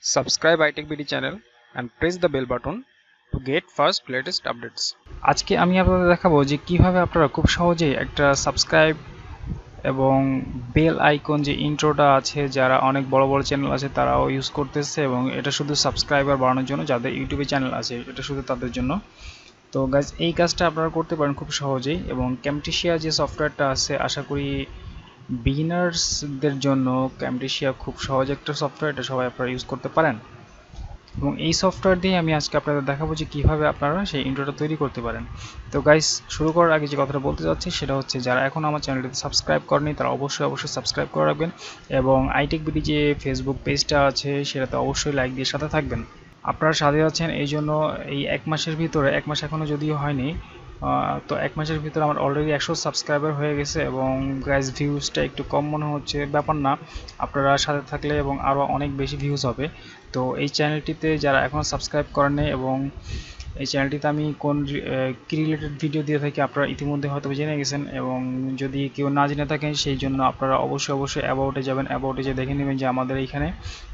Subscribe iTech BD channel and press the bell button to get first latest updates. আজকে আমি আপনাদের দেখাবো যে কিভাবে আপনারা খুব সহজেই একটা সাবস্ক্রাইব এবং বেল আইকন যে ইন্ট্রোটা আছে, যারা অনেক বড় বড় চ্যানেল আছে তারাও ইউজ করতেছে এবং এটা শুধু সাবস্ক্রাইবার বাড়ানোর জন্য, যাদের ইউটিউবে চ্যানেল আছে এটা শুধু তাদের জন্য। তো গাইজ এই কাজটা আপনারা করতে পারেন খুব সহজেই, এবং ক্যামটেশিয়া যে সফটওয়্যারটা আছে আশা করি বিগিনার্সদের জন্য ক্যামটেশিয়া খুব সহজ একটা সফটওয়্যার, এটা সবাই আপনারা ইউজ করতে পারেন। এবং এই সফটওয়্যার দিয়ে আমি আজকে আপনাদের দেখাবো যে কীভাবে আপনারা সেই ইন্ট্রোটা তৈরি করতে পারেন। তো গাইস, শুরু করার আগে যে কথাটা বলতে যাচ্ছি সেটা হচ্ছে, যারা এখন আমার চ্যানেলটিতে সাবস্ক্রাইব করেনি তারা অবশ্যই সাবস্ক্রাইব করে রাখবেন, এবং আইটেক বিডি যে ফেসবুক পেজটা আছে সেটাতে অবশ্যই লাইক দিয়ে সাথে থাকবেন। আপনারা সাথে আছেন এই জন্য এই এক মাসের ভিতরে, এক মাস এখনও যদিও হয়নি, তো এক মাসের ভিতরে আমার অলরেডি 100 সাবস্ক্রাইবার হয়ে গেছে, এবং গাইজ ভিউজটা একটু কম মনে হচ্ছে, ব্যাপার না, আপনারা সাথে থাকলে এবং আরও অনেক বেশি ভিউজ হবে। তো এই চ্যানেলটিতে যারা এখনও সাবস্ক্রাইব করেন নাই, এবং এই চ্যানেলটিতে আমি কোন কি রিলেটেড ভিডিও দিয়ে থাকি আপনারা ইতিমধ্যে হয়তো জেনে গেছেন, এবং যদি কেউ না জেনে থাকেন সেই জন্য আপনারা অবশ্যই অ্যাবাউটে যাবেন, অ্যাবাউটে যে দেখে নেবেন যে আমাদের এইখানে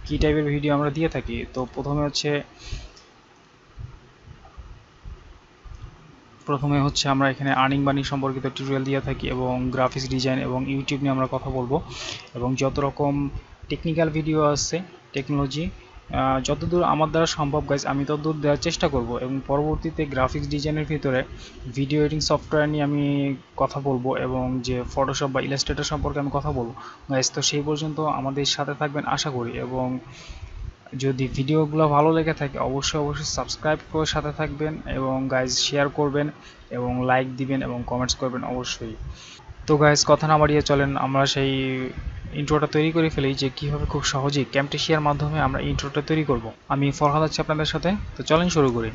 কী টাইপের ভিডিও আমরা দিয়ে থাকি। তো প্রথমে হচ্ছে আমরা এখানে আর্নিং বার্নিং সম্পর্কিত টিউটোরিয়াল দিয়ে থাকি, এবং গ্রাফিক্স ডিজাইন এবং ইউটিউব নিয়ে আমরা কথা বলবো, এবং যত রকম টেকনিক্যাল ভিডিও আছে, টেকনোলজি যতদূর আমার দ্বারা সম্ভব গাইজ আমি ততদূর দেওয়ার চেষ্টা করব, এবং পরবর্তীতে গ্রাফিক্স ডিজাইনের ভিতরে ভিডিও এডিটিং সফটওয়্যার নিয়ে আমি কথা বলবো, এবং যে ফটোশপ বা ইলাস্ট্রেটর সম্পর্কে আমি কথা বলবো গাইজ। তো সেই পর্যন্ত আমাদের সাথে থাকবেন আশা করি, এবং যদি ভিডিওগুলো ভালো লেগে থাকে অবশ্যই সাবস্ক্রাইব করে সাথে থাকবেন, এবং গাইজ শেয়ার করবেন এবং লাইক দিবেন এবং কমেন্টস করবেন অবশ্যই। তো গাইজ কথা না বাড়িয়ে চলেন আমরা সেই ইন্ট্রোটা তৈরি করে ফেলি, যে কীভাবে খুব সহজেই ক্যামটেশিয়ার মাধ্যমে আমরা ইন্ট্রোটা তৈরি করব। আমি ফরহাদ আছি আপনাদের সাথে, তো চলেন শুরু করি।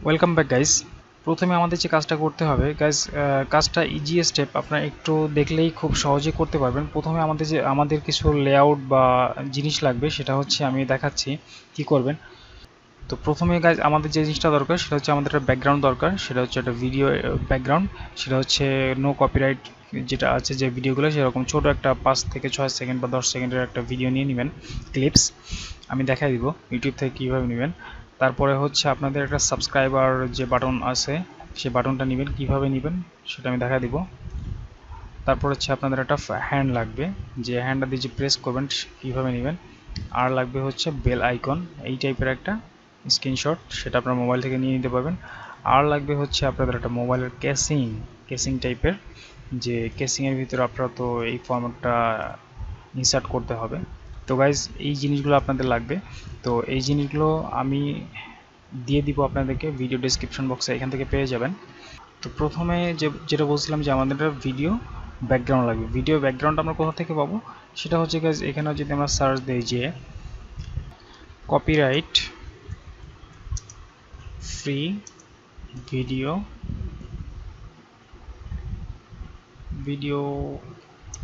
Welcome back guys. প্রথমে আমাদের যে কাজটা করতে হবে গাইজ, কাজটা ইজি স্টেপ, আপনারা একটু দেখলেই খুব সহজে করতে পারবেন। প্রথমে আমাদের কিছু লেআউট বা জিনিস লাগবে, সেটা হচ্ছে আমি দেখাচ্ছি কি করবেন। তো প্রথমে গাইজ আমাদের যে জিনিসটা দরকার সেটা হচ্ছে আমাদের একটা ব্যাকগ্রাউন্ড দরকার, সেটা হচ্ছে একটা ভিডিও ব্যাকগ্রাউন্ড, সেটা হচ্ছে নো কপিরাইট যেটা আছে যে ভিডিওগুলো, সেরকম ছোট একটা 5 থেকে 6 সেকেন্ড বা 10 সেকেন্ডের একটা ভিডিও নিয়ে নেবেন, ক্লিপস। আমি দেখাই দিব ইউটিউব থেকে কীভাবে নেবেন। তারপরে হচ্ছে আপনাদের একটা সাবস্ক্রাইবার যে বাটন আছে সেই বাটনটা নেবেন, কীভাবে নেবেন সেটা আমি দেখা দিব। তারপর হচ্ছে আপনাদের একটা হ্যান্ড লাগবে, যে হ্যান্ডটা দিয়ে যে প্রেস করবেন কীভাবে নেবেন। আর লাগবে হচ্ছে বেল আইকন, এই টাইপের একটা স্ক্রিনশট, সেটা আপনার মোবাইল থেকে নিয়ে নিতে পারবেন। আর লাগবে হচ্ছে আপনাদের একটা মোবাইলের কেসিং টাইপের, যে কেসিংয়ের ভিতরে আপনারা তো এই ফরম্যাটটা ইনসার্ট করতে হবে। তো গাইজ এই জিনিসগুলো আপনাদের লাগবে, তো এই জিনিসগুলো আমি দিয়ে দিব আপনাদেরকে ভিডিও ডেসক্রিপশন বক্সে, এখান থেকে পেয়ে যাবেন। তো প্রথমে যেটা বলছিলাম যে আমাদের একটা ভিডিও ব্যাকগ্রাউন্ড লাগবে। ভিডিও ব্যাকগ্রাউন্ড আমরা কোথা থেকে পাবো সেটা হচ্ছে গাইজ, এখানে যদি আমরা সার্চ দিই যে কপিরাইট ফ্রি ভিডিও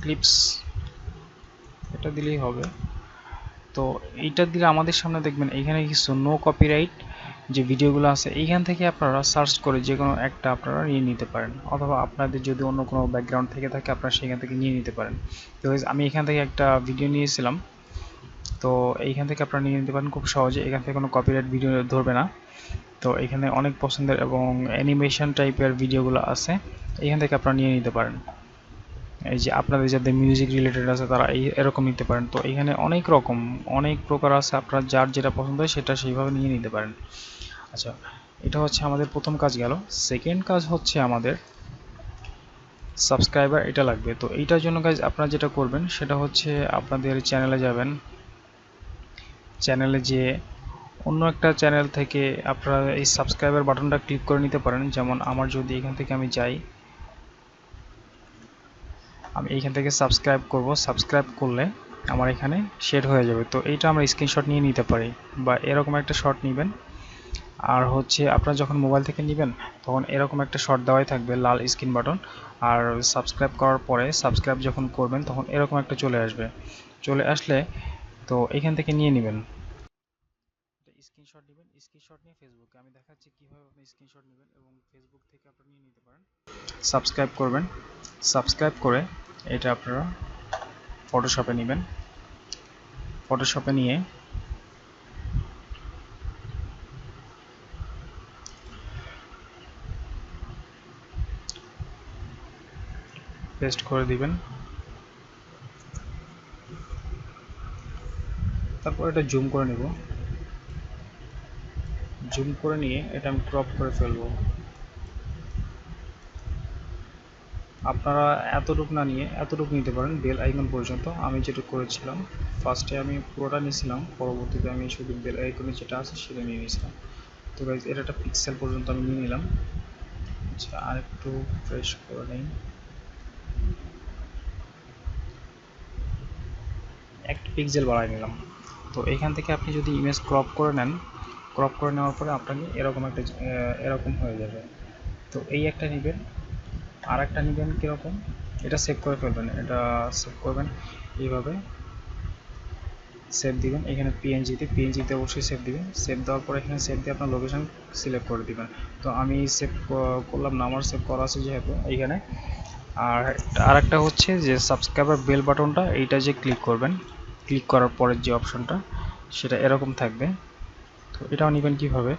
ক্লিপস, এটা দিলেই হবে। তো এইটা দিলে আমাদের সামনে দেখবেন এইখানে কিছু নো কপিরাইট যে ভিডিওগুলো আছে, এইখান থেকে আপনারা সার্চ করে যে কোনো একটা আপনারা নিয়ে নিতে পারেন, অথবা আপনাদের যদি অন্য কোনো ব্যাকগ্রাউন্ড থেকে থাকে আপনারা সেখান থেকে নিয়ে নিতে পারেন। তো আমি এখান থেকে একটা ভিডিও নিয়েছিলাম, তো এইখান থেকে আপনারা নিয়ে নিতে পারেন খুব সহজে, এখান থেকে কোনো কপিরাইট ভিডিও ধরবে না। তো এখানে অনেক পছন্দের এবং অ্যানিমেশন টাইপের ভিডিওগুলো আছে, এখান থেকে আপনারা নিয়ে নিতে পারেন। এই যে আপনাদের যাদের মিউজিক রিলেটেড আছে তারা এরকম নিতে পারেন। তো এখানে অনেক প্রকার আছে, আপনার যার যেটা পছন্দ হয় সেটা সেইভাবে নিয়ে নিতে পারেন। আচ্ছা, এটা হচ্ছে আমাদের প্রথম কাজ গেল। সেকেন্ড কাজ হচ্ছে আমাদের সাবস্ক্রাইবার, এটা লাগবে। তো এইটার জন্য গাইজ আপনারা যেটা করবেন সেটা হচ্ছে আপনাদের চ্যানেলে যাবেন, চ্যানেলে যে অন্য একটা চ্যানেল থেকে আপনারা এই সাবস্ক্রাইবার বাটনটা ক্লিক করে নিতে পারেন। যেমন আমার যদি এখান থেকে আমি যাই, আমি এইখান থেকে সাবস্ক্রাইব করব, সাবস্ক্রাইব করলে আমার এখানে শেড হয়ে যাবে। তো এইটা আমরা স্ক্রিনশট নিয়ে নিতে পারি, বা এরকম একটা শট নেবেন। আর হচ্ছে আপনারা যখন মোবাইল থেকে নেবেন তখন এরকম একটা শট দেওয়াই থাকবে, লাল স্ক্রিন বাটন। আর সাবস্ক্রাইব করার পরে সাবস্ক্রাইব যখন করবেন তখন এরকম একটা চলে আসবে, চলে আসলে তো এখান থেকে নিয়ে নেবেন, স্ক্রিনশট নেবেন, স্ক্রিনশট নিয়ে ফেসবুকে আমি দেখাচ্ছি কীভাবে আপনি স্ক্রিনশট নেবেন এবং ফেসবুক থেকে আপনি নিয়ে নিতে পারেন। সাবস্ক্রাইব করবেন, সাবস্ক্রাইব করে এটা আপনারা ফটোশপে নেবেন, ফটোশপে নিয়ে পেস্ট করে দিবেন। তারপর এটা জুম করে নেব, জুম করে নিয়ে এটা আমি ক্রপ করে ফেলবো। আপনারা এতটুকু না নিয়ে এতটুকু নিতে পারেন, বেল আইকন পর্যন্ত। আমি যেটা করেছিলাম ফার্স্টে আমি পুরোটা নিয়েছিলাম, পরবর্তীতে আমি শুধু বেল আইকনে যেটা আছে সেটা নিয়ে নিয়েছিলাম। তো গাইজ এটা একটা পিক্সেল পর্যন্ত আমি নিয়ে নিলাম। আচ্ছা, আর একটু ফ্রেশ করে নিই, একটা পিক্সেল বাড়াই নিলাম। তো এখান থেকে আপনি যদি ইমেজ ক্রপ করে নেন, ক্রপ করে নেওয়ার পরে আপনাকে এরকম একটা এরকম হয়ে যাবে। তো এই একটা নেবেন, আর একটা নেবেন কীরকম, এটা সেভ করে ফেলবেন, এটা সেভ করবেন এইভাবে, সেভ দিবেন এখানে পিএনজিতে অবশ্যই সেভ দিবেন। সেভ দেওয়ার পর এখানে সেভ দিয়ে আপনার লোকেশন সিলেক্ট করে দিবেন। তো আমি সেভ করলাম না, আমার সেভ করা আছে যেহেতু এইখানে। আর একটা হচ্ছে যে সাবস্ক্রাইবার বেল বাটনটা, এইটা যে ক্লিক করবেন, ক্লিক করার পরের যে অপশনটা সেটা এরকম থাকবে। তো এটাও নেবেন কীভাবে,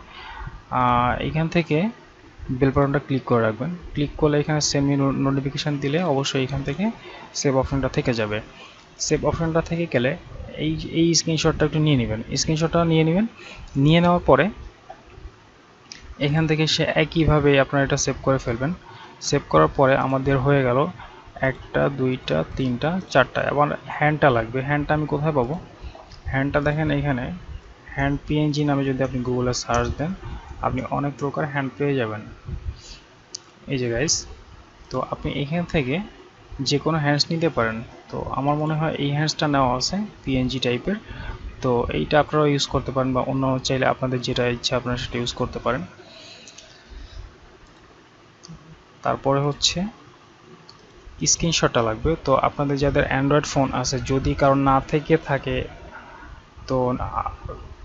এইখান থেকে বেল বাটনটা ক্লিক করে রাখবেন। ক্লিক করলে এখানে সেমি নোটিফিকেশান দিলে অবশ্যই এখান থেকে সেভ অপশনটা থেকে যাবে। সেভ অপশনটা থেকে গেলে এই স্ক্রিনশটটা একটু নিয়ে নেবেন, স্ক্রিনশটটা নিয়ে নেবেন। নিয়ে নেওয়ার পরে এখান থেকে সে একইভাবে আপনারা এটা সেভ করে ফেলবেন। সেভ করার পরে আমাদের হয়ে গেল একটা, দুইটা, তিনটা, চারটা। এবার হ্যান্ডটা লাগবে। হ্যান্ডটা আমি কোথায় পাবো? হ্যান্ডটা দেখেন এখানে, হ্যান্ড পিএনজি নামে যদি আপনি গুগলে সার্চ দেন আপনি অনেক প্রকার হ্যান্ড পেয়ে যাবেন। এই যে গাইস, তো আপনি এখান থেকে যে কোনো হ্যান্ডস নিতে পারেন। তো আমার মনে হয় এই হ্যান্ডসটা নেওয়া আছে পিএনজি টাইপের। তো এইটা আপনারা ইউজ করতে পারেন, বা অন্য চাইলে আপনাদের যেটা ইচ্ছা আপনারা সেটা ইউজ করতে পারেন। তারপরে হচ্ছে স্ক্রিনশটটা লাগবে। তো আপনাদের যাদের অ্যান্ড্রয়েড ফোন আছে, যদি কারণ না থেকে থাকে, তো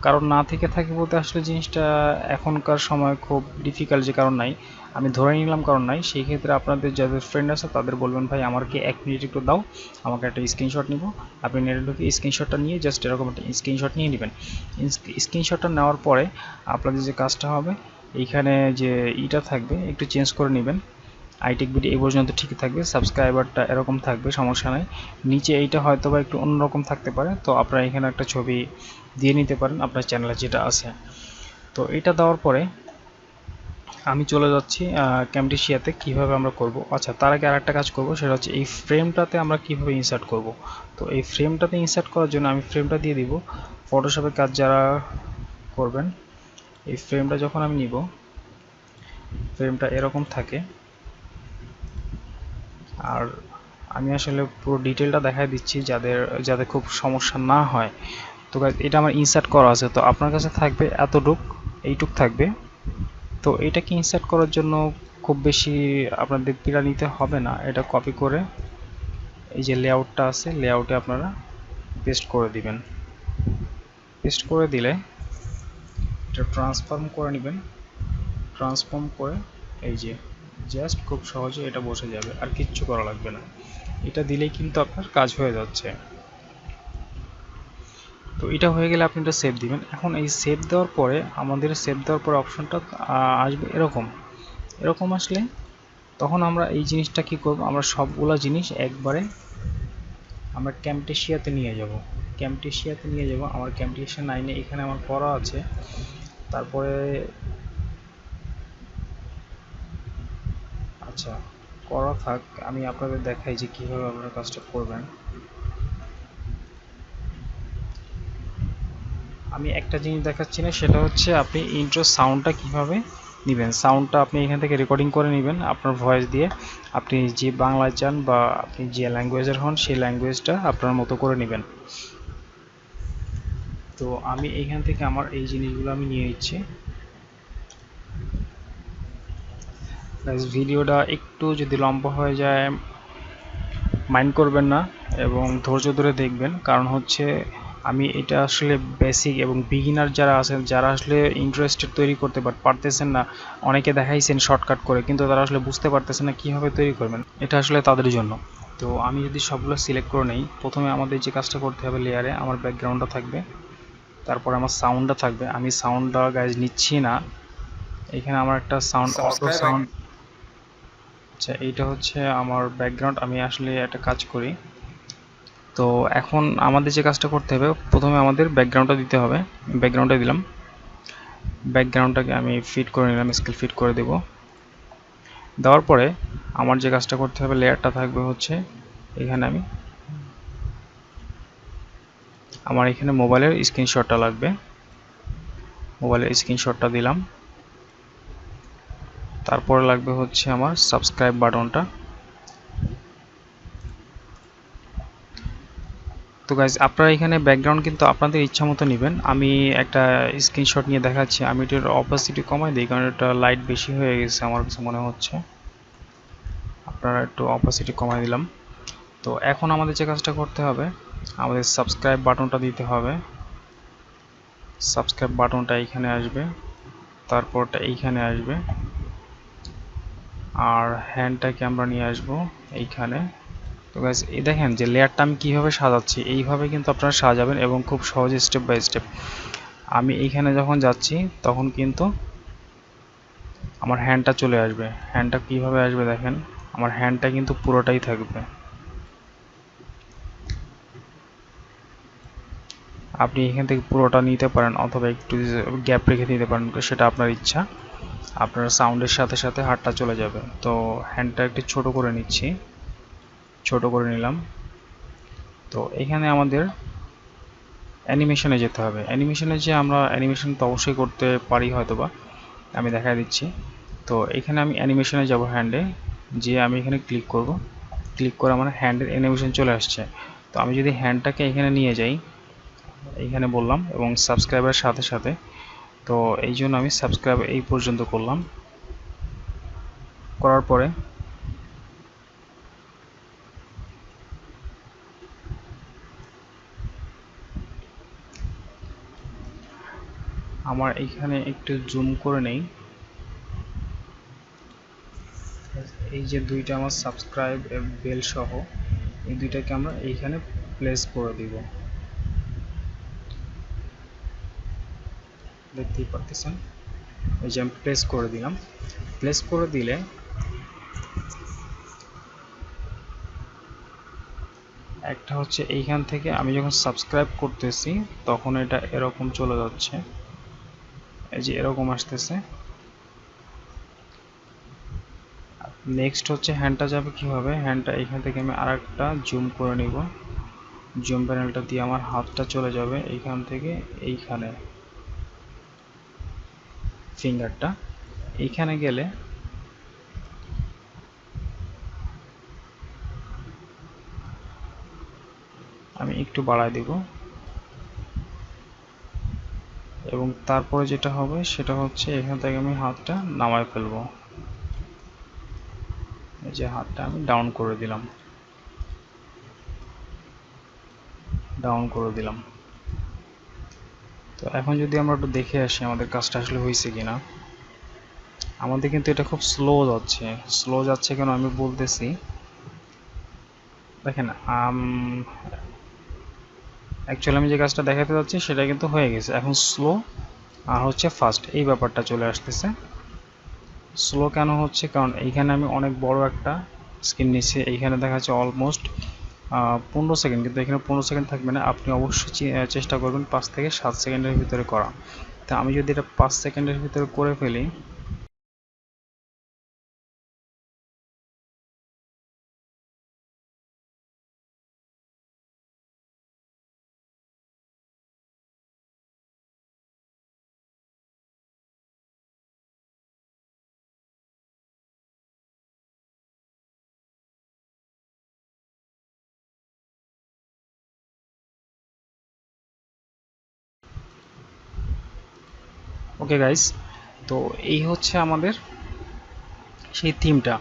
কারণ না থেকে থাকে বলতে আসলে জিনিসটা এখনকার সময় খুব ডিফিকাল্ট, যে কারণ নাই আমি ধরে নিলাম কারণ নাই, সেই ক্ষেত্রে আপনাদের যাদের ফ্রেন্ড আছে তাদের বলবেন ভাই আমাকে 1 মিনিট একটু দাও, আমাকে একটা স্ক্রিনশট নিব। আপনি নেটে ঢুকে স্ক্রিনশটটা নিয়ে জাস্ট এরকম একটা স্ক্রিনশট নিয়ে নেবেন। স্ক্রিনশটটা নেওয়ার পরে আপনাদের যে কাজটা হবে, এইখানে যে ইটা থাকবে একটু চেঞ্জ করে নেবেন। আইটেক বিডি এই পর্যন্ত ঠিকই থাকবে, সাবস্ক্রাইবারটা এরকম থাকবে, সমস্যা নাই। নিচে এইটা হয়তো বা একটু অন্যরকম থাকতে পারে, তো আপনারা এখানে একটা ছবি দিয়ে নিতে পারেন আপনার চ্যানেলে যেটা আছে। তো এটা দেওয়ার পরে আমি চলে যাচ্ছি ক্যামটেশিয়াতে কীভাবে আমরা করব। আচ্ছা, তার আগে আর একটা কাজ করব, সেটা হচ্ছে এই ফ্রেমটাতে আমরা কীভাবে ইনসার্ট করব। তো এই ফ্রেমটাতে ইনসার্ট করার জন্য আমি ফ্রেমটা দিয়ে দিব। ফটোশপের কাজ যারা করবেন, এই ফ্রেমটা যখন আমি নিব, ফ্রেমটা এরকম থাকে। আর আমি আসলে পুরো ডিটেলটা দেখাই দিচ্ছি যাদের খুব সমস্যা না হয়। তো এটা আমার ইনসার্ট করা আছে, তো আপনার কাছে থাকবে এইটুক থাকবে। তো এটাকে ইনসার্ট করার জন্য খুব বেশি আপনাদের পীড়া নিতে হবে না, এটা কপি করে এই যে লেআউটটা আছে, লেআউটে আপনারা পেস্ট করে দিবেন। পেস্ট করে দিলে এটা ট্রান্সফর্ম করে নেবেন, ট্রান্সফর্ম করে এই যে জাস্ট খুব সহজে এটা বসে যাবে, আর কিচ্ছু করা লাগবে না। এটা দিলেই কিন্তু আপনার কাজ হয়ে যাচ্ছে। তো এটা হয়ে গেলে আপনি এটা সেভ দিবেন। এখন এই সেভ দেওয়ার পরে আমাদের সেভ দেওয়ার পরে অপশনটা আসবে এরকম আসলে তখন আমরা এই জিনিসটা কি করব, আমরা সবগুলা জিনিস একবারে আমরা ক্যামটেশিয়াতে নিয়ে যাব। আমার ক্যামটেশিয়া 9 এখানে আমার করা আছে। তারপরে আচ্ছা, করা থাক, আমি আপনাদের দেখাই যে কীভাবে আপনারা কাজটা করবেন। আমি একটা জিনিস দেখাচ্ছি না, সেটা হচ্ছে আপনি ইন্ট্রো সাউন্ডটা কীভাবে নেবেন। সাউন্ডটা আপনি এখান থেকে রেকর্ডিং করে নেবেন আপনার ভয়েস দিয়ে। আপনি যে বাংলায় চান বা আপনি যে ল্যাঙ্গুয়েজের হন সেই ল্যাঙ্গুয়েজটা আপনার মতো করে নেবেন। তো আমি এইখান থেকে আমার এই জিনিসগুলো আমি নিয়ে নিচ্ছি। ভিডিওটা একটু যদি লম্বা হয়ে যায় মাইন্ড করবেন না, এবং ধৈর্য ধরে দেখবেন, কারণ হচ্ছে আমি এটা আসলে বেসিক এবং বিগিনার যারা আছেন, যারা আসলে ইন্টারেস্টেড তৈরি করতে পারতেছেন না, অনেকে দেখাইছেন শর্টকাট করে, কিন্তু তারা আসলে বুঝতে পারতেছেন না কীভাবে তৈরি করবেন, এটা আসলে তাদের জন্য। তো আমি যদি সবগুলো সিলেক্ট করে নেই, প্রথমে আমাদের যে কাজটা করতে হবে, লেয়ারে আমার ব্যাকগ্রাউন্ডটা থাকবে, তারপর আমার সাউন্ডটা থাকবে। আমি সাউন্ডটা গাইজ নিচ্ছি না, এখানে আমার একটা সাউন্ড, অটো সাউন্ড। আচ্ছা, এইটা হচ্ছে আমার ব্যাকগ্রাউন্ড। আমি আসলে একটা কাজ করি, তো এখন আমাদের যে কাজটা করতে হবে, প্রথমে আমাদের ব্যাকগ্রাউন্ডটা দিতে হবে। ব্যাকগ্রাউন্ডটা দিলাম, ব্যাকগ্রাউন্ডটাকে আমি ফিট করে নিলাম, স্কেল ফিট করে দেব। দেওয়ার পরে আমার যে কাজটা করতে হবে, লেয়ারটা থাকবে হচ্ছে এখানে, আমার এখানে মোবাইলের স্ক্রিনশটটা লাগবে, মোবাইলের স্ক্রিনশটটা দিলাম। তারপরে লাগবে হচ্ছে আমার সাবস্ক্রাইব বাটনটা। তো গাইজ, আপনারা এখানে ব্যাকগ্রাউন্ড কিন্তু আপনাদের ইচ্ছা মতো নেবেন। আমি একটা স্ক্রিনশট নিয়ে দেখাচ্ছি। আমি এটার অপাসিটি কমাই দিই, কারণ এটা লাইট বেশি হয়ে গেছে আমার কাছে মনে হচ্ছে। আপনারা একটু অপাসিটি কমাই দিলাম। তো এখন আমাদের যে কাজটা করতে হবে, আমাদের সাবস্ক্রাইব বাটনটা দিতে হবে। সাবস্ক্রাইব বাটনটা এইখানে আসবে, তারপরটা এইখানে আসবে, আর হ্যান্ডটাকে আমরা নিয়ে আসবো এইখানে। তো গাইস, এই দেখেন যে লেয়ারটা আমি কীভাবে সাজাচ্ছি, এইভাবে কিন্তু আপনারা সাজাবেন এবং খুব সহজে স্টেপ বাই স্টেপ। আমি এইখানে যখন যাচ্ছি তখন কিন্তু আমার হ্যান্ডটা চলে আসবে। হ্যান্ডটা কীভাবে আসবে দেখেন, আমার হ্যান্ডটা কিন্তু পুরোটাই থাকবে। আপনি এখান থেকে পুরোটা নিতে পারেন অথবা একটু গ্যাপ রেখে নিতে পারেন, সেটা আপনার ইচ্ছা। আপনার সাউন্ডের সাথে সাথে হাতটা চলে যাবে। তো হ্যান্ডটা একটু ছোট করে নিচ্ছি, ছোট করে নিলাম। তো এখানে আমাদের অ্যানিমেশনে যেতে হবে। অ্যানিমেশনে যে আমরা অ্যানিমেশন তো অবশ্যই করতে পারি হয়তোবা, আমি দেখা দিচ্ছি। তো এখানে আমি অ্যানিমেশনে যাব, হ্যান্ডে যে আমি এখানে ক্লিক করব, ক্লিক করে আমার হ্যান্ডের অ্যানিমেশন চলে আসছে। তো আমি যদি হ্যান্ডটাকে এখানে নিয়ে যাই, এইখানে বললাম, এবং সাবস্ক্রাইবের সাথে সাথে, তো এই জন্য আমি সাবস্ক্রাইব এই পর্যন্ত করলাম। করার পরে আমার এইখানে একটু জুম করে নেই, এই যে দুইটা আমার সাবস্ক্রাইব বেল সহ এই দুইটাকে আমরা এইখানে প্লেস করে দিব, দেখতেই পারতেছেন। এই যে আমি প্লেস করে দিলাম। প্লেস করে দিলে একটা হচ্ছে এইখান থেকে আমি যখন সাবস্ক্রাইব করতেছি তখন এটা এরকম চলে যাচ্ছে, এই যে এরকম আসতেছে। নেক্সট হচ্ছে হ্যান্ডটা যাবে কিভাবে, হ্যান্ডটা এইখান থেকে আমি আরেকটা জুম করে নিব, জুম প্যানেলটা দিয়ে আমার হাতটা চলে যাবে এইখান থেকে এইখানে, ফিঙ্গারটা এইখানে গেলে আমি একটু বাড়ায় দিব, এবং তারপরে যেটা হবে সেটা হচ্ছে এখান থেকে আমি হাতটা নামায় ফেলবো। এই যে হাতটা আমি ডাউন করে দিলাম, ডাউন করে দিলাম। তো এখন যদি আমরা একটু দেখে আসি আমাদের কাজটা আসলে হয়েছে কিনা। আমাদের কিন্তু এটা খুব স্লো যাচ্ছে। স্লো যাচ্ছে কেন আমি বলতেছি, দেখেন অ্যাকচুয়ালি আমি যে কাজটা দেখাতে যাচ্ছি সেটা কিন্তু হয়ে গেছে। এখন স্লো আর হচ্ছে ফাস্ট, এই ব্যাপারটা চলে আসতেছে। স্লো কেন হচ্ছে, কারণ এইখানে আমি অনেক বড় একটা স্ক্রিন নিচ্ছি। এইখানে দেখা যাচ্ছে অলমোস্ট 15 সেকেন্ড, কিন্তু এখানে 15 সেকেন্ড থাকবে না। আপনি অবশ্যই চেষ্টা করবেন 5 থেকে 7 সেকেন্ডের ভিতরে করা। তা আমি যদি এটা 5 সেকেন্ডের ভিতরে করে ফেলি, ওকে গাইস, তো এই হচ্ছে আমাদের সেই থিমটা।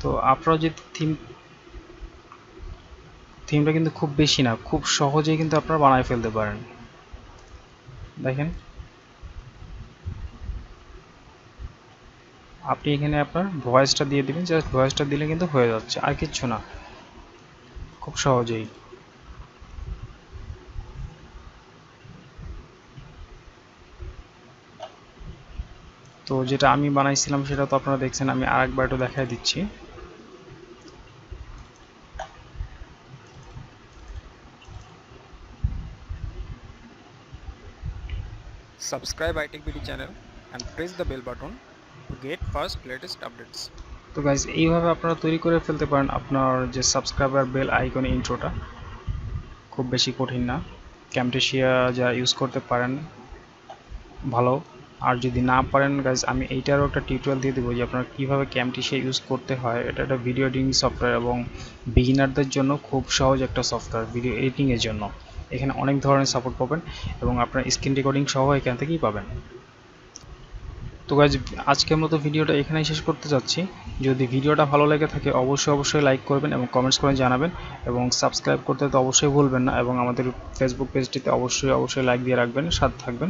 তো আপনারা যদি থিম থিমটা কিন্তু খুব বেশি না, খুব সহজেই কিন্তু আপনারা বানায় ফেলতে পারেন। দেখেন আপনি এখানে আপনার ভয়েসটা দিয়ে দিবেন, জাস্ট ভয়েসটা দিলে কিন্তু হয়ে যাচ্ছে, আর কিচ্ছু না, খুব সহজেই। তো যেটা আমি বানাইছিলাম সেটা তো আপনারা দেখছেন, আমি আরেকবার একটু দেখাই দিচ্ছি। Subscribe iTech BD channel and press the bell button to get first latest updates. তো গাইজ এইভাবে আপনারা তৈরি করে ফেলতে পারেন আপনার যে সাবস্ক্রাইবার বেল আইকন ইন্ট্রোটা, খুব বেশি কঠিন না। ক্যামটেশিয়া যা ইউজ করতে পারেন ভালো, আর যদি না পারেন গাইজ আমি এইটারও একটা টিউটোরিয়াল দিয়ে দেবো যে আপনারা কীভাবে ক্যামটেশিয়া ইউজ করতে হয়। এটা একটা ভিডিও এডিটিং সফটওয়্যার এবং বিগিনারদের জন্য খুব সহজ একটা সফটওয়্যার ভিডিও এডিটিংয়ের জন্য। এখানে অনেক ধরনের সাপোর্ট পাবেন এবং আপনার স্ক্রিন রেকর্ডিং সহ এখান থেকেই পাবেন। তো গাইজ আজকের মতো ভিডিওটা এখানেই শেষ করতে যাচ্ছি। যদি ভিডিওটা ভালো লেগে থাকে অবশ্যই লাইক করবেন এবং কমেন্টস করে জানাবেন, এবং সাবস্ক্রাইব করতে তো অবশ্যই ভুলবেন না, এবং আমাদের ফেসবুক পেজটিতে অবশ্যই লাইক দিয়ে রাখবেন, সাথে থাকবেন।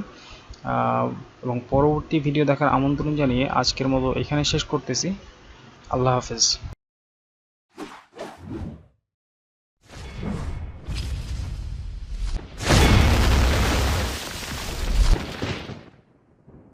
এবং পরবর্তী ভিডিও দেখার আমন্ত্রণ জানিয়ে আজকের মতো এখানে শেষ করতেছি। আল্লাহ হাফেজ।